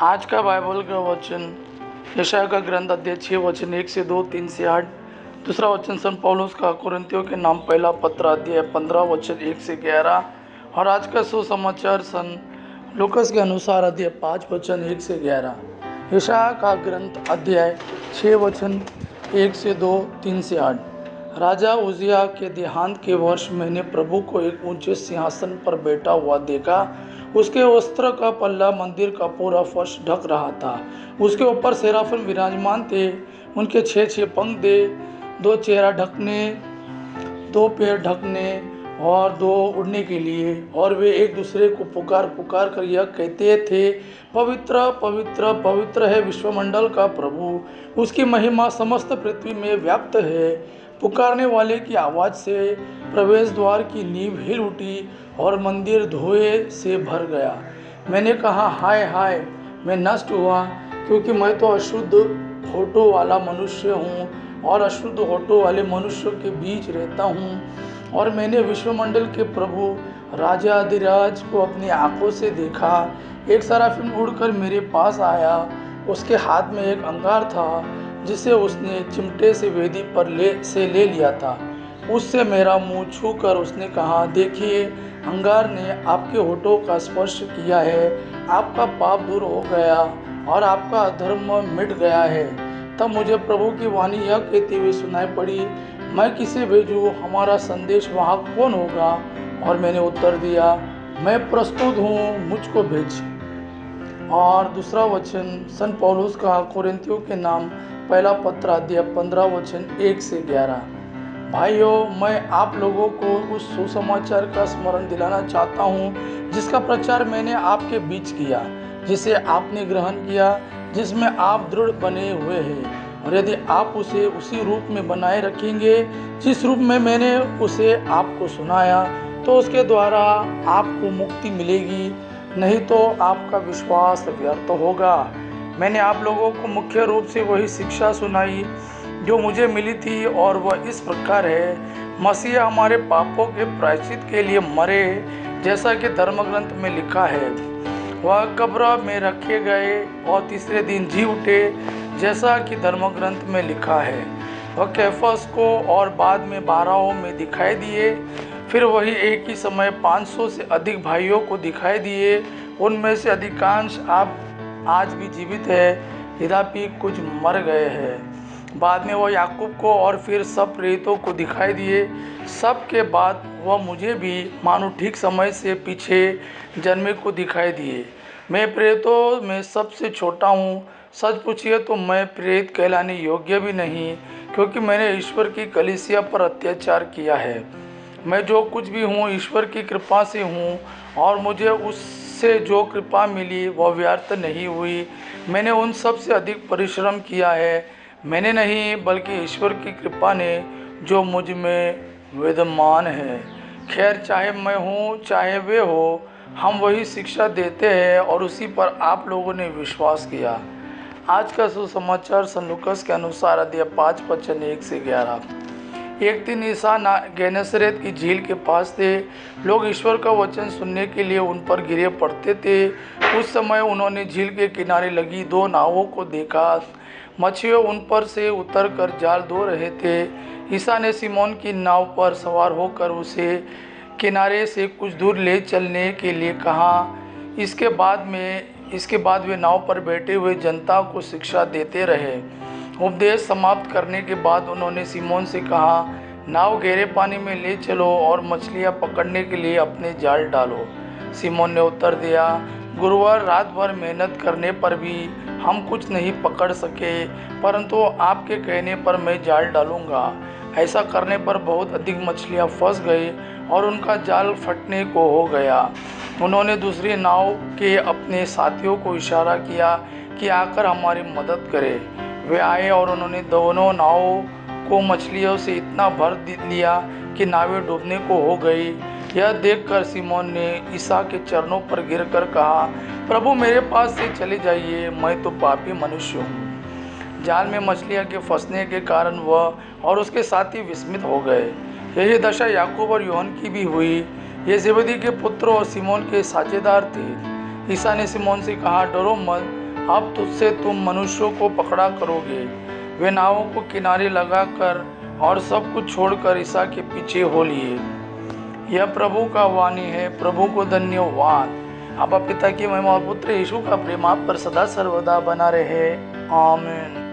आज का बाइबल का वचन यशायाह का ग्रंथ अध्याय 6 वचन 1 से 2, 3 से 8। दूसरा वचन संत पौलुस का कुरिन्थियों के नाम पहला पत्र अध्याय 15 वचन 1 से 11। और आज का सुसमाचार सन लूकास के अनुसार अध्याय 5 वचन 1 से 11। यशायाह का ग्रंथ अध्याय 6 वचन 1 से 2, 3 से 8। राजा उजिया के देहांत के वर्ष मैंने प्रभु को एक ऊंचे सिंहासन पर बैठा हुआ देखा। उसके वस्त्र का पल्ला मंदिर का पूरा फर्श ढक रहा था। उसके ऊपर सेराफिम विराजमान थे। उनके 6 पंख थे, 2 चेहरा ढकने, 2 पैर ढकने और 2 उड़ने के लिए। और वे एक दूसरे को पुकार पुकार कर यह कहते थे, पवित्र पवित्र पवित्र है विश्वमंडल का प्रभु, उसकी महिमा समस्त पृथ्वी में व्याप्त है। पुकारने वाले की आवाज़ से प्रवेश द्वार की नींव हिल उठी और मंदिर धुएं से भर गया। मैंने कहा, हाय हाय, मैं नष्ट हुआ, क्योंकि मैं तो अशुद्ध होठों वाला मनुष्य हूँ और अशुद्ध होठों वाले मनुष्यों के बीच रहता हूँ। और मैंने विश्वमंडल के प्रभु राजा अधिराज को अपनी आंखों से देखा। एक सराफिम उड़कर मेरे पास आया। उसके हाथ में एक अंगार था, जिसे उसने चिमटे से वेदी पर ले लिया था। उससे मेरा मुंह छूकर उसने कहा, देखिए, अंगार ने आपके होठों का स्पर्श किया है। आपका पाप दूर हो गया और आपका अधर्म मिट गया है। तब मुझे प्रभु की वाणी यह कहती हुई सुनाई पड़ी, मैं किसे भेजूँ? हमारा संदेश वहाँ कौन होगा? और मैंने उत्तर दिया, मैं प्रस्तुत हूँ, मुझको भेज। और दूसरा वचन संत पौलुस का कुरिन्थियों के नाम पहला पत्र अध्याय 15 वचन 1 से 11। भाइयों, मैं आप लोगों को उस सुसमाचार का स्मरण दिलाना चाहता हूँ, जिसका प्रचार मैंने आपके बीच किया, जिसे आपने ग्रहण किया, जिसमें आप दृढ़ बने हुए हैं। और यदि आप उसे उसी रूप में बनाए रखेंगे जिस रूप में मैंने उसे आपको सुनाया, तो उसके द्वारा आपको मुक्ति मिलेगी, नहीं तो आपका विश्वास व्यर्थ होगा। मैंने आप लोगों को मुख्य रूप से वही शिक्षा सुनाई जो मुझे मिली थी, और वह इस प्रकार है, मसीह हमारे पापों के प्रायश्चित के लिए मरे, जैसा कि धर्म ग्रंथ में लिखा है। वह कब्र में रखे गए और तीसरे दिन जी उठे, जैसा कि धर्म ग्रंथ में लिखा है। वह कैफस को और बाद में 12 में दिखाई दिए। फिर वही एक ही समय 500 से अधिक भाइयों को दिखाई दिए। उनमें से अधिकांश आप आज भी जीवित है, यद्यपि कुछ मर गए हैं। बाद में वह याकूब को और फिर सब प्रेरितों को दिखाई दिए। सब के बाद वह मुझे भी, मानो ठीक समय से पीछे जन्मे को दिखाई दिए। मैं प्रेरितों में सबसे छोटा हूँ। सच पूछिए तो मैं प्रेरित कहलाने योग्य भी नहीं, क्योंकि मैंने ईश्वर की कलीसिया पर अत्याचार किया है। मैं जो कुछ भी हूँ ईश्वर की कृपा से हूँ, और मुझे उससे जो कृपा मिली वह व्यर्थ नहीं हुई। मैंने उन सब से अधिक परिश्रम किया है, मैंने नहीं बल्कि ईश्वर की कृपा ने जो मुझ में विद्यमान है। खैर, चाहे मैं हूँ चाहे वे हो, हम वही शिक्षा देते हैं और उसी पर आप लोगों ने विश्वास किया। आज का सुसमाचार सन लूकास के अनुसार अध्याय 5 वचन 1 से 11। एक दिन ईसा गेनेसरेत की झील के पास थे। लोग ईश्वर का वचन सुनने के लिए उन पर गिरे पड़ते थे। उस समय उन्होंने झील के किनारे लगी 2 नावों को देखा। मछुए उन पर से उतरकर जाल धो रहे थे। ईसा ने सिमोन की नाव पर सवार होकर उसे किनारे से कुछ दूर ले चलने के लिए कहा। इसके बाद वे नाव पर बैठे हुए जनता को शिक्षा देते रहे। उपदेश समाप्त करने के बाद उन्होंने सिमोन से कहा, नाव गहरे पानी में ले चलो और मछलियां पकड़ने के लिए अपने जाल डालो। सिमोन ने उत्तर दिया, गुरुवार रात भर मेहनत करने पर भी हम कुछ नहीं पकड़ सके, परंतु आपके कहने पर मैं जाल डालूंगा। ऐसा करने पर बहुत अधिक मछलियां फंस गई और उनका जाल फटने को हो गया। उन्होंने दूसरी नाव के अपने साथियों को इशारा किया कि आकर हमारी मदद करें। वे आए और उन्होंने दोनों नावों को मछलियों से इतना भर लिया कि नावें डूबने को हो गई। यह देखकर सिमोन ने ईसा के चरणों पर गिरकर कहा, प्रभु, मेरे पास से चले जाइए, मैं तो पापी मनुष्य हूँ। जाल में मछलियाँ के फंसने के कारण वह और उसके साथी विस्मित हो गए। यही दशा याकूब और यूहन्ना की भी हुई। ये ज़ेबदी के पुत्र और सिमोन के साझेदार थे। ईसा ने सिमोन से कहा, डरो मत, अब तुझसे तुम मनुष्यों को पकड़ा करोगे। वे नावों को किनारे लगाकर और सब कुछ छोड़कर ईसा के पीछे हो लिए। यह प्रभु का वाणी है। प्रभु को धन्यवाद। अब पिता की महिमा और पुत्र यीशु का प्रेम आप पर सदा सर्वदा बना रहे। आमीन।